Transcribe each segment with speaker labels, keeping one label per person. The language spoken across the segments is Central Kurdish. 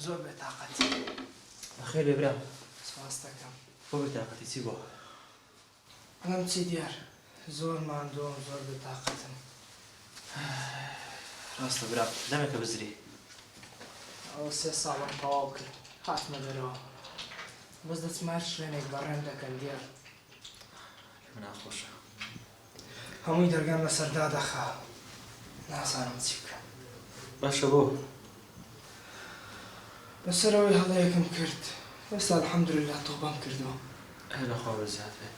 Speaker 1: زۆر بێتاقەتی.
Speaker 2: خێر لێ برام.
Speaker 1: سپاس دەکەم.
Speaker 2: بۆ بێتاقەتی چی بۆ؟
Speaker 1: بەڵام چی دیار زۆر ماندووم زۆر بێتاقەتم.
Speaker 2: ڕاستە برام دەمێکە بزری.
Speaker 1: ئەوە 3 ساڵم تەواو کرد هاتمە دەرەوە. بەس دەچمار شوێنێک بەڕێم دەکەن دیار.
Speaker 2: من ناخۆشە.
Speaker 1: هەمووی دەرگام لەسەردا دەخا. نازانم چی بکەم.
Speaker 2: باشە بۆ؟
Speaker 1: بەسەرەوەی هەڵەیەکم کرد. ئێستا الحەمدوللا تۆبەم کردووە.
Speaker 2: هەر لەخوا بەزیات بێ.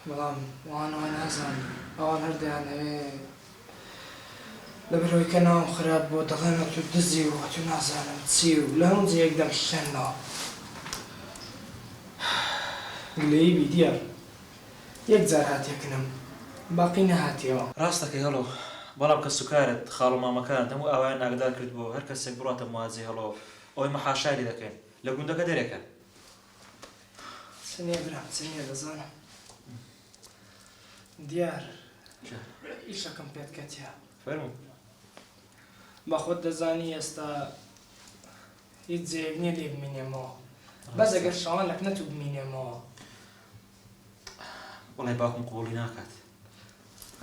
Speaker 1: بەڵام وانەوە نازانم ئەوان هەر دەیانەوێ لەبەرەوەی کە ناوم خراپ بۆ دەڵێنە تو دزی و تو نازانم چی و لە هەموو جەیەک دەمشتێنەوە. گلەیی دیار یەک جار هاتێکنم باقی نەهاتیەوە.
Speaker 2: ڕاستەکەی هەڵۆ بەڵام کە سوکارت خاڵ و مامەکانت هەموو ئاوایان ئاگدار کرد بۆ هەر کەسێک بڕاتە موازی هەڵۆ ئەوەی مەحاشاری دەکەین لە گوندەکە دەرێکە.
Speaker 1: چنێ برام چنێ دەزانم. دیار ئیشەکەم پێت کەتیە.
Speaker 2: فەرموو.
Speaker 1: بە خۆت دەزانی ئێستا هیچ جێیەک نییە لێ بمینێمەوە. بەس ئەگەر شەوانێک نەتوو بمینێمەوە.
Speaker 2: وەڵای باوکم قوڵی ناکات.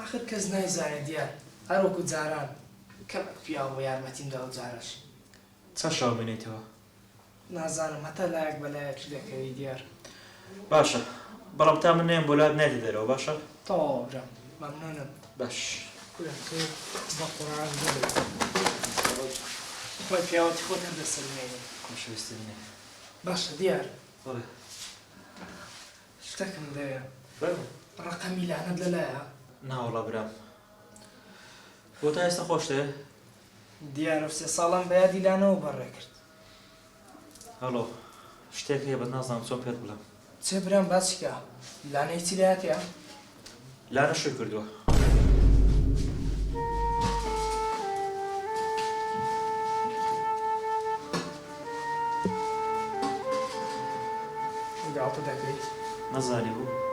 Speaker 1: آخر کەس نایزانێت دیار هەروەکو جاران کەمێک پیاوە بۆ یارمەتیمدا و جارەش.
Speaker 2: چەند شەو بینیتەوە؟
Speaker 1: نازانم هەتا لایەک بەلایەکی دەکەوی دیار.
Speaker 2: باشە بەڵام تا من نێم بۆ لات نێتی دەرەوە باشە؟
Speaker 1: تەواو برام مەمنونم.
Speaker 2: باش.
Speaker 1: بە قورعان بڵێ خۆی پیاوەتی خۆت هەردەسەلمێنی.
Speaker 2: خۆشەویستی منێ.
Speaker 1: باشە دیار
Speaker 2: بەڵێ.
Speaker 1: شتێکم دەوێ.
Speaker 2: فەرموو.
Speaker 1: ڕقەمی لانەت لەلایە؟
Speaker 2: ناوەڵا برام. بۆ تا ئێستا خۆش دەوێ؟
Speaker 1: دیارە 3 ساڵم بەیادی لانەوە بەڕێ کرد.
Speaker 2: هەڵۆ شتێک هەیە بەت نازانم چۆن پێت بڵێم.
Speaker 1: چێ برام باسیکە لانەی چی لایەتە؟
Speaker 2: لانە شوی کردووە.
Speaker 1: گاڵتە دەکەیت؟
Speaker 2: نەزانی بوو.